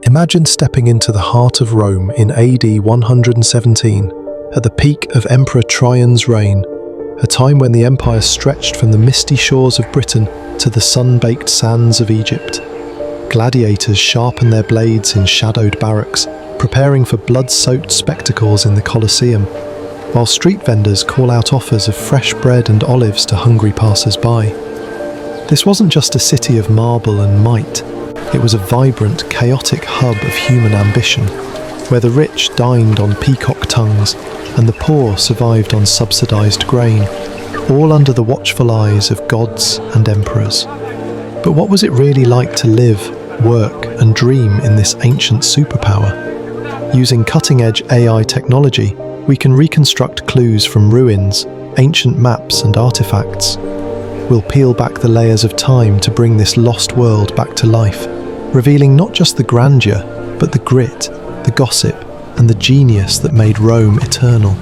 Imagine stepping into the heart of Rome in AD 117, at the peak of Emperor Trajan's reign, a time when the empire stretched from the misty shores of Britain to the sun-baked sands of Egypt. Gladiators sharpen their blades in shadowed barracks, preparing for blood-soaked spectacles in the Colosseum, while street vendors call out offers of fresh bread and olives to hungry passers-by. This wasn't just a city of marble and might. It was a vibrant, chaotic hub of human ambition, where the rich dined on peacock tongues and the poor survived on subsidized grain, all under the watchful eyes of gods and emperors. But what was it really like to live, work, and dream in this ancient superpower? Using cutting-edge AI technology, we can reconstruct clues from ruins, ancient maps, and artifacts. We'll peel back the layers of time to bring this lost world back to life, revealing not just the grandeur, but the grit, the gossip, and the genius that made Rome eternal.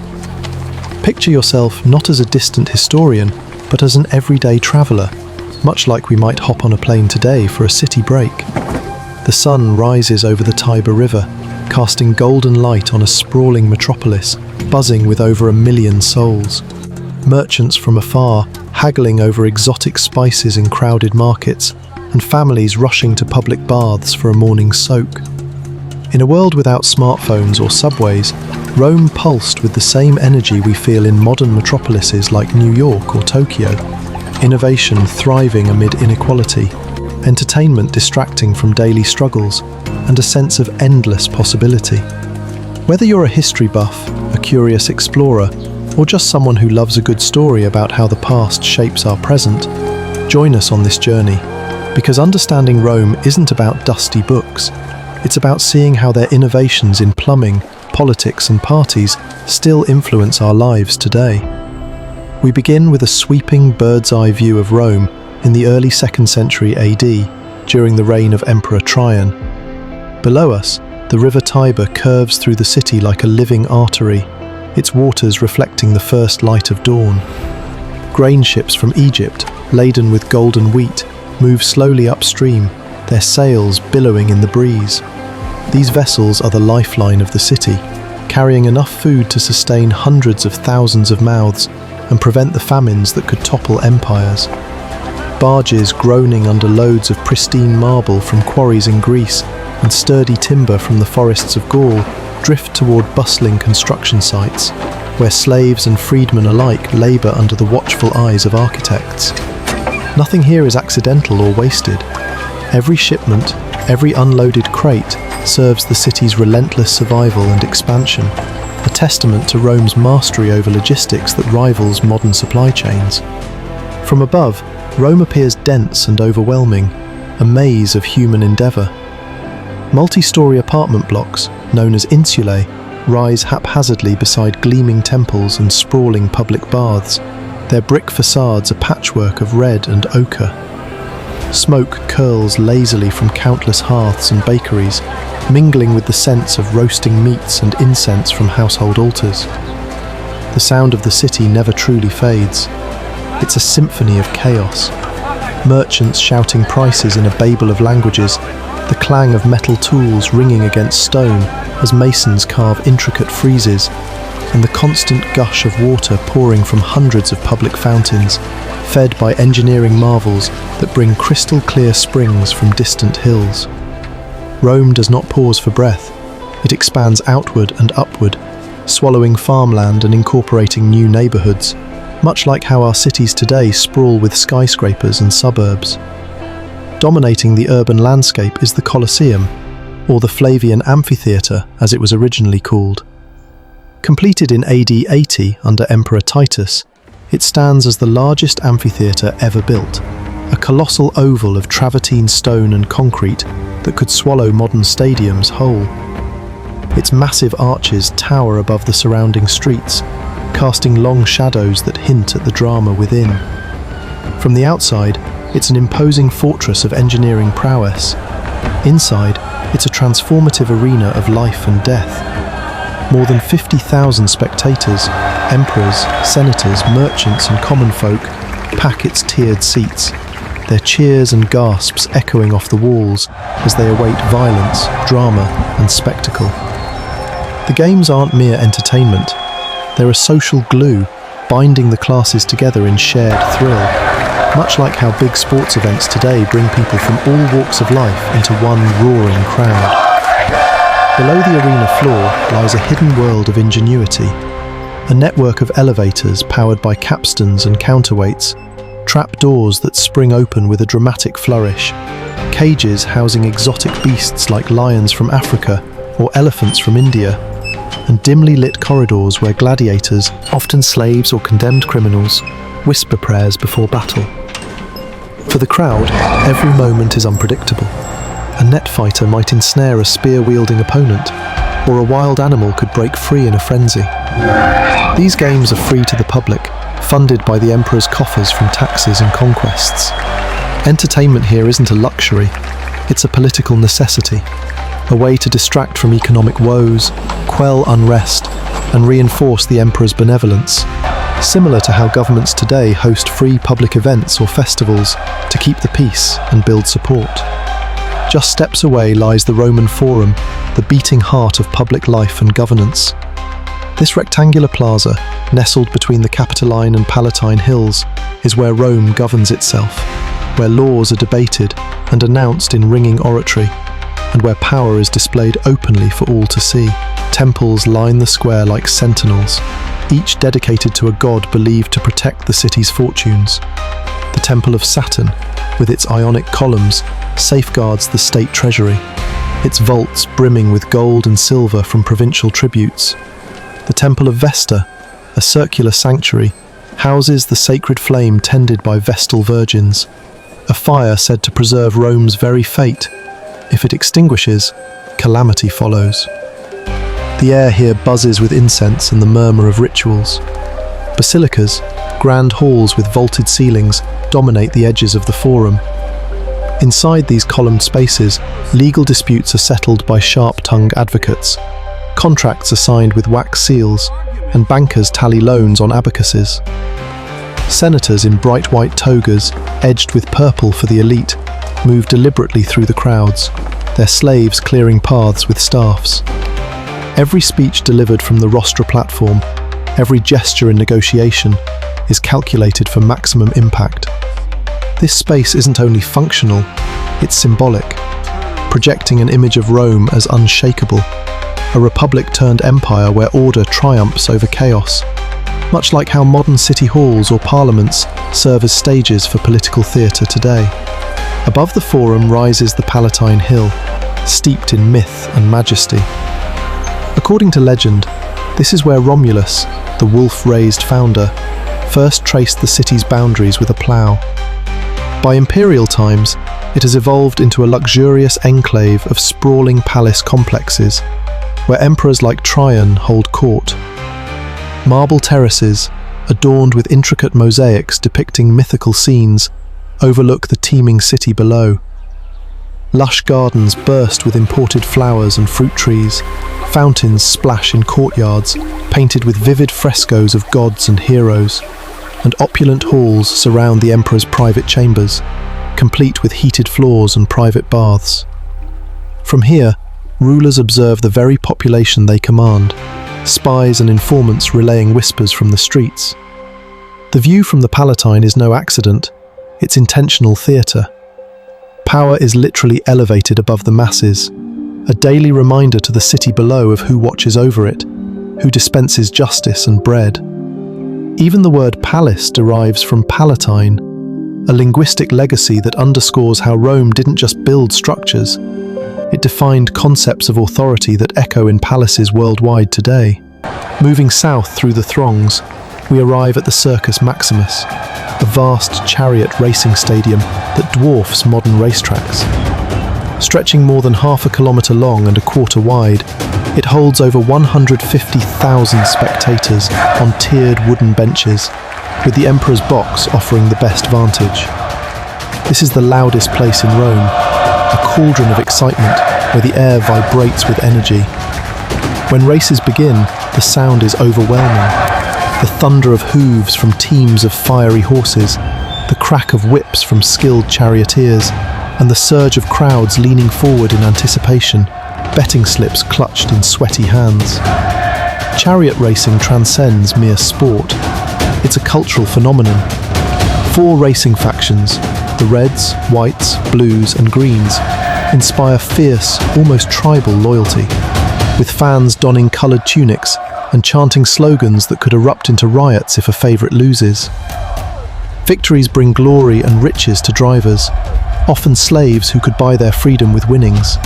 Picture yourself not as a distant historian, but as an everyday traveller, much like we might hop on a plane today for a city break. The sun rises over the Tiber River, casting golden light on a sprawling metropolis, buzzing with over 1 million souls. Merchants from afar, haggling over exotic spices in crowded markets, and families rushing to public baths for a morning soak. In a world without smartphones or subways, Rome pulsed with the same energy we feel in modern metropolises like New York or Tokyo. Innovation thriving amid inequality, entertainment distracting from daily struggles, and a sense of endless possibility. Whether you're a history buff, a curious explorer, or just someone who loves a good story about how the past shapes our present, join us on this journey. Because understanding Rome isn't about dusty books. It's about seeing how their innovations in plumbing, politics, and parties still influence our lives today. We begin with a sweeping bird's-eye view of Rome in the early 2nd century AD, during the reign of Emperor Trajan. Below us, the river Tiber curves through the city like a living artery, its waters reflecting the first light of dawn. Grain ships from Egypt, laden with golden wheat, move slowly upstream, their sails billowing in the breeze. These vessels are the lifeline of the city, carrying enough food to sustain hundreds of thousands of mouths and prevent the famines that could topple empires. Barges groaning under loads of pristine marble from quarries in Greece and sturdy timber from the forests of Gaul drift toward bustling construction sites, where slaves and freedmen alike labour under the watchful eyes of architects. Nothing here is accidental or wasted. Every shipment, every unloaded crate serves the city's relentless survival and expansion, a testament to Rome's mastery over logistics that rivals modern supply chains. From above, Rome appears dense and overwhelming, a maze of human endeavour. Multi-storey apartment blocks, known as insulae, rise haphazardly beside gleaming temples and sprawling public baths, their brick facades a patchwork of red and ochre. Smoke curls lazily from countless hearths and bakeries, mingling with the scents of roasting meats and incense from household altars. The sound of the city never truly fades. It's a symphony of chaos. Merchants shouting prices in a babel of languages, the clang of metal tools ringing against stone as masons carve intricate friezes, and the constant gush of water pouring from hundreds of public fountains, fed by engineering marvels that bring crystal-clear springs from distant hills. Rome does not pause for breath. It expands outward and upward, swallowing farmland and incorporating new neighbourhoods, much like how our cities today sprawl with skyscrapers and suburbs. Dominating the urban landscape is the Colosseum, or the Flavian Amphitheatre as it was originally called. Completed in AD 80 under Emperor Titus, it stands as the largest amphitheatre ever built, a colossal oval of travertine stone and concrete that could swallow modern stadiums whole. Its massive arches tower above the surrounding streets, casting long shadows that hint at the drama within. From the outside, it's an imposing fortress of engineering prowess. Inside, it's a transformative arena of life and death. More than 50,000 spectators, emperors, senators, merchants, and common folk pack its tiered seats, their cheers and gasps echoing off the walls as they await violence, drama, and spectacle. The games aren't mere entertainment. They're a social glue, binding the classes together in shared thrill, much like how big sports events today bring people from all walks of life into one roaring crowd. Below the arena floor lies a hidden world of ingenuity, a network of elevators powered by capstans and counterweights, trapdoors that spring open with a dramatic flourish, cages housing exotic beasts like lions from Africa or elephants from India, and dimly lit corridors where gladiators, often slaves or condemned criminals, whisper prayers before battle. For the crowd, every moment is unpredictable. A net fighter might ensnare a spear-wielding opponent, or a wild animal could break free in a frenzy. These games are free to the public, funded by the emperor's coffers from taxes and conquests. Entertainment here isn't a luxury, it's a political necessity, a way to distract from economic woes, quell unrest, and reinforce the emperor's benevolence, similar to how governments today host free public events or festivals to keep the peace and build support. Just steps away lies the Roman Forum, the beating heart of public life and governance. This rectangular plaza, nestled between the Capitoline and Palatine Hills, is where Rome governs itself, where laws are debated and announced in ringing oratory, and where power is displayed openly for all to see. Temples line the square like sentinels, each dedicated to a god believed to protect the city's fortunes. The Temple of Saturn, with its ionic columns, safeguards the state treasury, its vaults brimming with gold and silver from provincial tributes. The Temple of Vesta, a circular sanctuary, houses the sacred flame tended by Vestal virgins, a fire said to preserve Rome's very fate. If it extinguishes, calamity follows. The air here buzzes with incense and the murmur of rituals. Basilicas, grand halls with vaulted ceilings, dominate the edges of the forum. Inside these columned spaces, legal disputes are settled by sharp-tongued advocates. Contracts are signed with wax seals, and bankers tally loans on abacuses. Senators in bright white togas, edged with purple for the elite, move deliberately through the crowds, their slaves clearing paths with staffs. Every speech delivered from the rostra platform, every gesture in negotiation, is calculated for maximum impact. This space isn't only functional, it's symbolic, projecting an image of Rome as unshakable, a republic turned empire where order triumphs over chaos, much like how modern city halls or parliaments serve as stages for political theatre today. Above the forum rises the Palatine Hill, steeped in myth and majesty. According to legend, this is where Romulus, the wolf-raised founder, first traced the city's boundaries with a plough. By Imperial times, it has evolved into a luxurious enclave of sprawling palace complexes, where emperors like Trajan hold court. Marble terraces, adorned with intricate mosaics depicting mythical scenes, overlook the teeming city below. Lush gardens burst with imported flowers and fruit trees. Fountains splash in courtyards, painted with vivid frescoes of gods and heroes. And opulent halls surround the emperor's private chambers, complete with heated floors and private baths. From here, rulers observe the very population they command, spies and informants relaying whispers from the streets. The view from the Palatine is no accident, it's intentional theatre. Power is literally elevated above the masses, a daily reminder to the city below of who watches over it, who dispenses justice and bread. Even the word palace derives from Palatine, a linguistic legacy that underscores how Rome didn't just build structures, it defined concepts of authority that echo in palaces worldwide today. Moving south through the throngs, we arrive at the Circus Maximus, a vast chariot racing stadium that dwarfs modern racetracks. Stretching more than half a kilometre long and a quarter wide, it holds over 150,000 spectators on tiered wooden benches, with the Emperor's box offering the best vantage. This is the loudest place in Rome, a cauldron of excitement where the air vibrates with energy. When races begin, the sound is overwhelming. The thunder of hooves from teams of fiery horses, the crack of whips from skilled charioteers, and the surge of crowds leaning forward in anticipation, betting slips clutched in sweaty hands. Chariot racing transcends mere sport. It's a cultural phenomenon. 4 racing factions, the Reds, Whites, Blues and Greens, inspire fierce, almost tribal loyalty, with fans donning coloured tunics and chanting slogans that could erupt into riots if a favourite loses. Victories bring glory and riches to drivers, often slaves who could buy their freedom with winnings.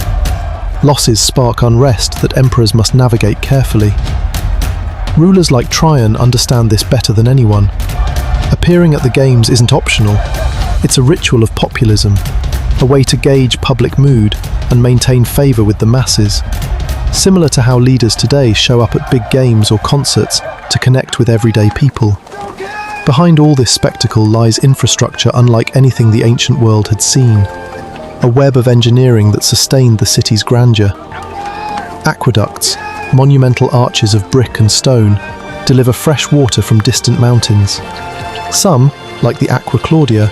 Losses spark unrest that emperors must navigate carefully. Rulers like Traian understand this better than anyone. Appearing at the games isn't optional. It's a ritual of populism, a way to gauge public mood and maintain favour with the masses. Similar to how leaders today show up at big games or concerts to connect with everyday people. Behind all this spectacle lies infrastructure unlike anything the ancient world had seen. A web of engineering that sustained the city's grandeur. Aqueducts, monumental arches of brick and stone, deliver fresh water from distant mountains. Some, like the Aqua Claudia,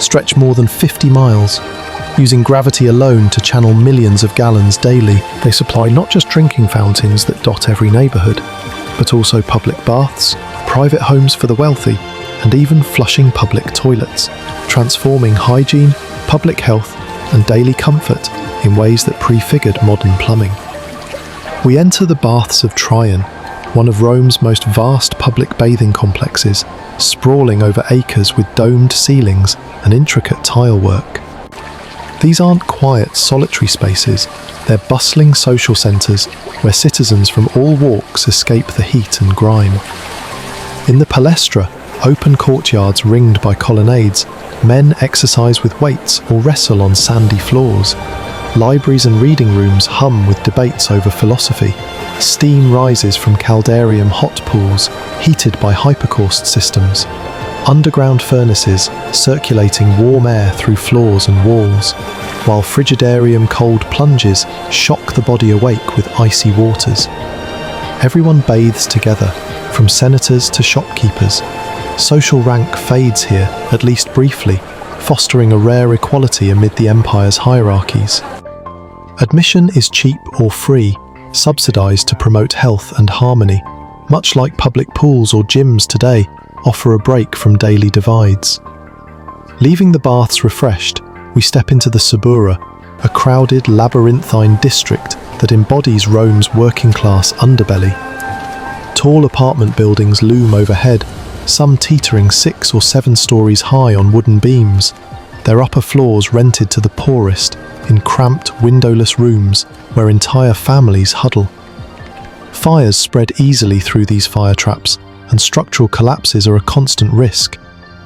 stretch more than 50 miles, using gravity alone to channel millions of gallons daily. They supply not just drinking fountains that dot every neighbourhood, but also public baths, private homes for the wealthy, and even flushing public toilets, transforming hygiene, public health, and daily comfort in ways that prefigured modern plumbing. We enter the baths of Traian, one of Rome's most vast public bathing complexes, sprawling over acres with domed ceilings and intricate tile work. These aren't quiet, solitary spaces, they're bustling social centres where citizens from all walks escape the heat and grime. In the palestra, open courtyards ringed by colonnades, men exercise with weights or wrestle on sandy floors. Libraries and reading rooms hum with debates over philosophy. Steam rises from caldarium hot pools, heated by hypercaust systems. Underground furnaces circulating warm air through floors and walls, while frigidarium cold plunges shock the body awake with icy waters. Everyone bathes together, from senators to shopkeepers. Social rank fades here, at least briefly, fostering a rare equality amid the empire's hierarchies. Admission is cheap or free, subsidised to promote health and harmony, much like public pools or gyms today offer a break from daily divides. Leaving the baths refreshed, we step into the Subura, a crowded labyrinthine district that embodies Rome's working-class underbelly. Tall apartment buildings loom overhead, some teetering 6 or 7 stories high on wooden beams, their upper floors rented to the poorest in cramped, windowless rooms where entire families huddle. Fires spread easily through these fire traps, and structural collapses are a constant risk,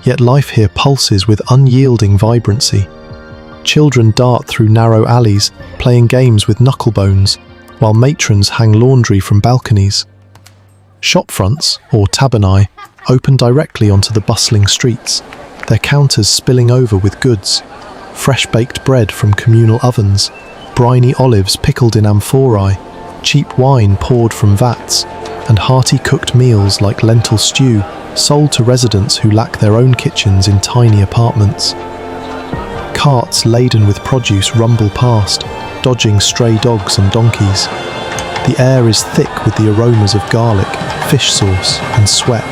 yet life here pulses with unyielding vibrancy. Children dart through narrow alleys, playing games with knucklebones, while matrons hang laundry from balconies. Shopfronts, or tabernae, open directly onto the bustling streets, their counters spilling over with goods, fresh-baked bread from communal ovens, briny olives pickled in amphorae, cheap wine poured from vats, and hearty cooked meals like lentil stew sold to residents who lack their own kitchens in tiny apartments. Carts laden with produce rumble past, dodging stray dogs and donkeys. The air is thick with the aromas of garlic, fish sauce, and sweat.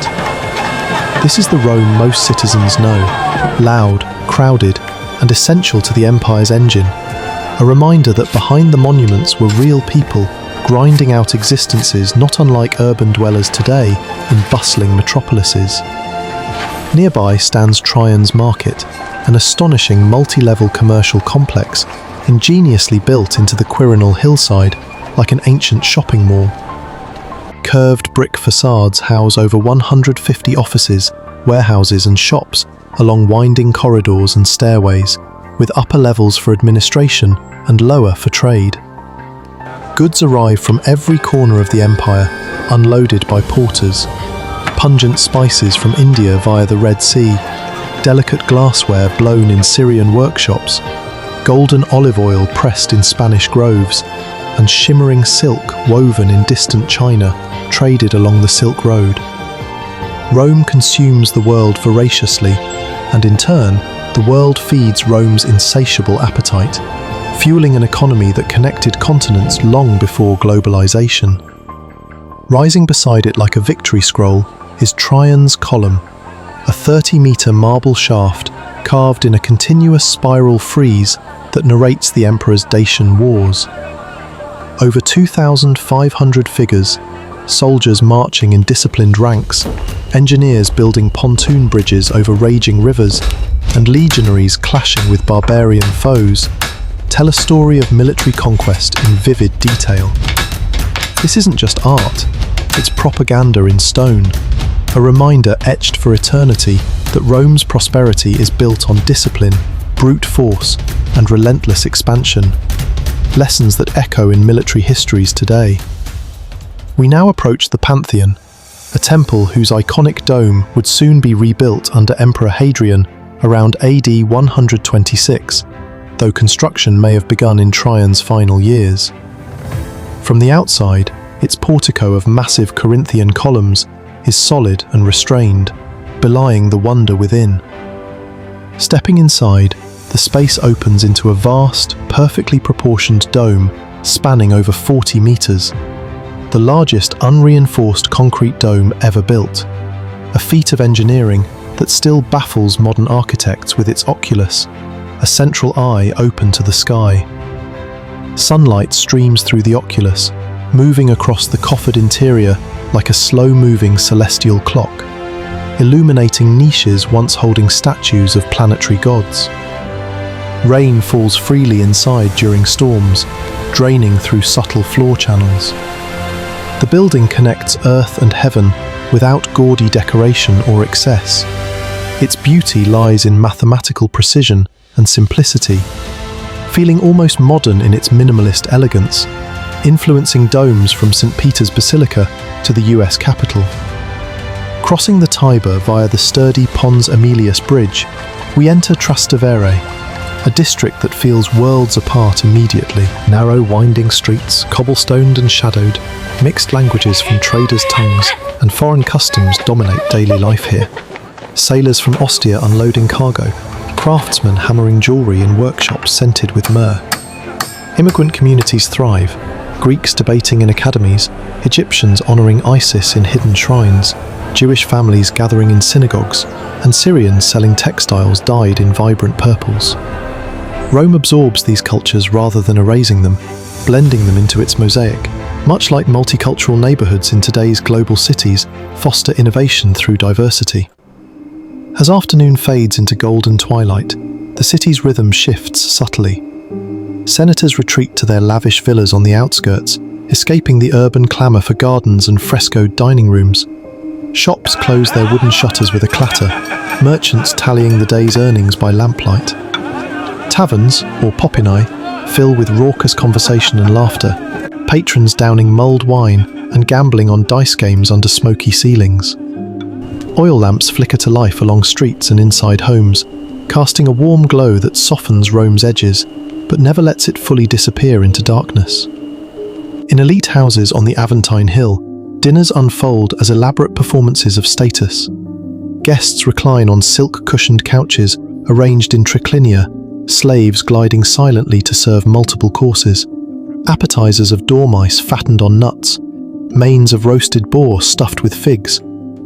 This is the Rome most citizens know, loud, crowded, and essential to the empire's engine. A reminder that behind the monuments were real people, grinding out existences not unlike urban dwellers today in bustling metropolises. Nearby stands Traian's Market, an astonishing multi-level commercial complex, ingeniously built into the Quirinal hillside like an ancient shopping mall. Curved brick facades house over 150 offices, warehouses and shops along winding corridors and stairways, with upper levels for administration and lower for trade. Goods arrive from every corner of the empire, unloaded by porters. Pungent spices from India via the Red Sea, delicate glassware blown in Syrian workshops, golden olive oil pressed in Spanish groves, and shimmering silk woven in distant China, traded along the Silk Road. Rome consumes the world voraciously, and in turn, the world feeds Rome's insatiable appetite, fueling an economy that connected continents long before globalization. Rising beside it like a victory scroll is Trajan's Column, a 30-meter marble shaft carved in a continuous spiral frieze that narrates the emperor's Dacian wars. Over 2,500 figures, soldiers marching in disciplined ranks, engineers building pontoon bridges over raging rivers, and legionaries clashing with barbarian foes, tell a story of military conquest in vivid detail. This isn't just art, it's propaganda in stone, a reminder etched for eternity that Rome's prosperity is built on discipline, brute force, and relentless expansion, lessons that echo in military histories today. We now approach the Pantheon, a temple whose iconic dome would soon be rebuilt under Emperor Hadrian around AD 126, though construction may have begun in Trajan's final years. From the outside, its portico of massive Corinthian columns is solid and restrained, belying the wonder within. Stepping inside, the space opens into a vast, perfectly proportioned dome spanning over 40 meters, the largest unreinforced concrete dome ever built, a feat of engineering that still baffles modern architects with its oculus, a central eye open to the sky. Sunlight streams through the oculus, moving across the coffered interior like a slow-moving celestial clock, illuminating niches once holding statues of planetary gods. Rain falls freely inside during storms, draining through subtle floor channels. The building connects earth and heaven without gaudy decoration or excess. Its beauty lies in mathematical precision and simplicity, feeling almost modern in its minimalist elegance, influencing domes from St. Peter's Basilica to the US Capitol. Crossing the Tiber via the sturdy Pons Aemilius Bridge, we enter Trastevere, a district that feels worlds apart immediately. Narrow, winding streets, cobblestoned and shadowed, mixed languages from traders' tongues, and foreign customs dominate daily life here. Sailors from Ostia unloading cargo, craftsmen hammering jewelry in workshops scented with myrrh. Immigrant communities thrive, Greeks debating in academies, Egyptians honouring Isis in hidden shrines, Jewish families gathering in synagogues, and Syrians selling textiles dyed in vibrant purples. Rome absorbs these cultures rather than erasing them, blending them into its mosaic. Much like multicultural neighbourhoods in today's global cities, foster innovation through diversity. As afternoon fades into golden twilight, the city's rhythm shifts subtly. Senators retreat to their lavish villas on the outskirts, escaping the urban clamour for gardens and frescoed dining rooms. Shops close their wooden shutters with a clatter, merchants tallying the day's earnings by lamplight. Taverns, or popinae, fill with raucous conversation and laughter, patrons downing mulled wine and gambling on dice games under smoky ceilings. Oil lamps flicker to life along streets and inside homes, casting a warm glow that softens Rome's edges, but never lets it fully disappear into darkness. In elite houses on the Palatine Hill, dinners unfold as elaborate performances of status. Guests recline on silk-cushioned couches arranged in triclinia, slaves gliding silently to serve multiple courses, appetizers of dormice fattened on nuts, mains of roasted boar stuffed with figs,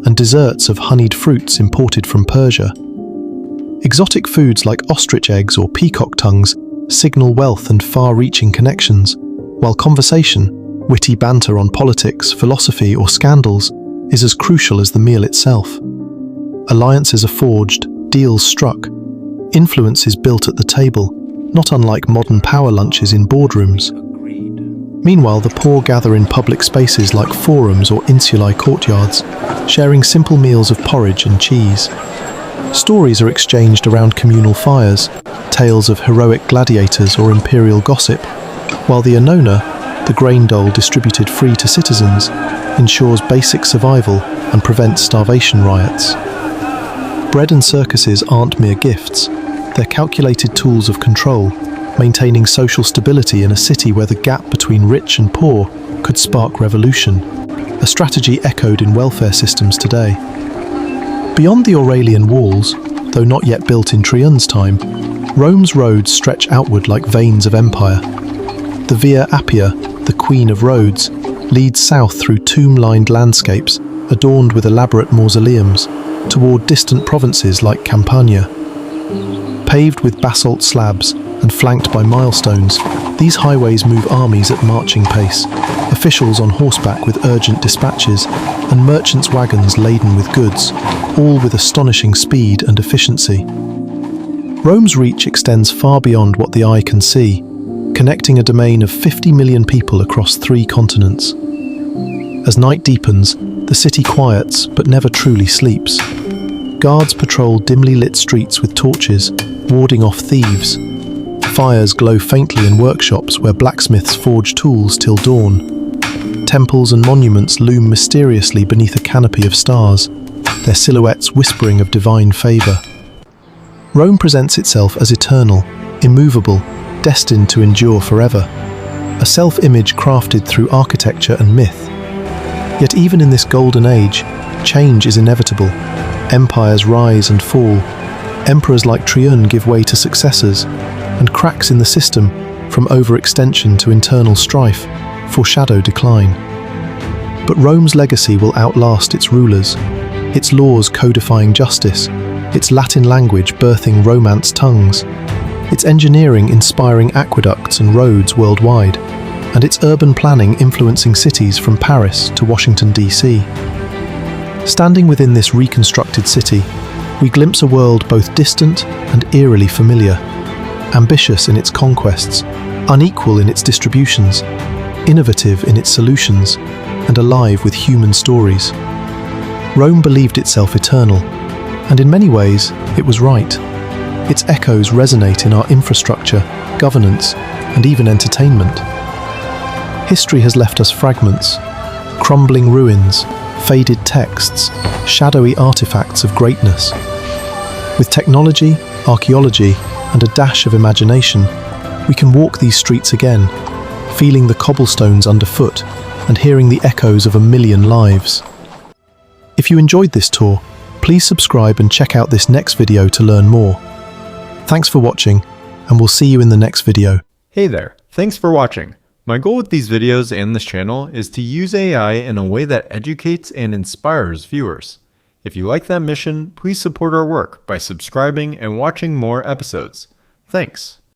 and desserts of honeyed fruits imported from Persia. Exotic foods like ostrich eggs or peacock tongues signal wealth and far-reaching connections, while conversation, witty banter on politics, philosophy, or scandals, is as crucial as the meal itself. Alliances are forged, deals struck. Influence is built at the table, not unlike modern power lunches in boardrooms. Meanwhile, the poor gather in public spaces like forums or insulae courtyards, sharing simple meals of porridge and cheese. Stories are exchanged around communal fires, tales of heroic gladiators or imperial gossip, while the annona, the grain dole distributed free to citizens, ensures basic survival and prevents starvation riots. Bread and circuses aren't mere gifts, they're calculated tools of control, maintaining social stability in a city where the gap between rich and poor could spark revolution, a strategy echoed in welfare systems today. Beyond the Aurelian walls, though not yet built in Trajan's time, Rome's roads stretch outward like veins of empire. The Via Appia, the Queen of Roads, leads south through tomb-lined landscapes adorned with elaborate mausoleums toward distant provinces like Campania. Paved with basalt slabs and flanked by milestones, these highways move armies at marching pace, officials on horseback with urgent dispatches, and merchants' wagons laden with goods, all with astonishing speed and efficiency. Rome's reach extends far beyond what the eye can see, connecting a domain of 50 million people across 3 continents. As night deepens, the city quiets but never truly sleeps. Guards patrol dimly lit streets with torches, warding off thieves. Fires glow faintly in workshops where blacksmiths forge tools till dawn. Temples and monuments loom mysteriously beneath a canopy of stars, their silhouettes whispering of divine favor. Rome presents itself as eternal, immovable, destined to endure forever. A self-image crafted through architecture and myth. Yet even in this golden age, change is inevitable. Empires rise and fall. Emperors like Trajan give way to successors, and cracks in the system, from overextension to internal strife, foreshadow decline. But Rome's legacy will outlast its rulers, its laws codifying justice, its Latin language birthing Romance tongues, its engineering inspiring aqueducts and roads worldwide, and its urban planning influencing cities from Paris to Washington, D.C. Standing within this reconstructed city, we glimpse a world both distant and eerily familiar, ambitious in its conquests, unequal in its distributions, innovative in its solutions, and alive with human stories. Rome believed itself eternal, and in many ways, it was right. Its echoes resonate in our infrastructure, governance, and even entertainment. History has left us fragments, crumbling ruins, faded texts, shadowy artifacts of greatness. With technology, archaeology, and a dash of imagination, we can walk these streets again, feeling the cobblestones underfoot and hearing the echoes of a million lives. If you enjoyed this tour, please subscribe and check out this next video to learn more. Thanks for watching, and we'll see you in the next video. Hey there, thanks for watching. My goal with these videos and this channel is to use AI in a way that educates and inspires viewers. If you like that mission, please support our work by subscribing and watching more episodes. Thanks.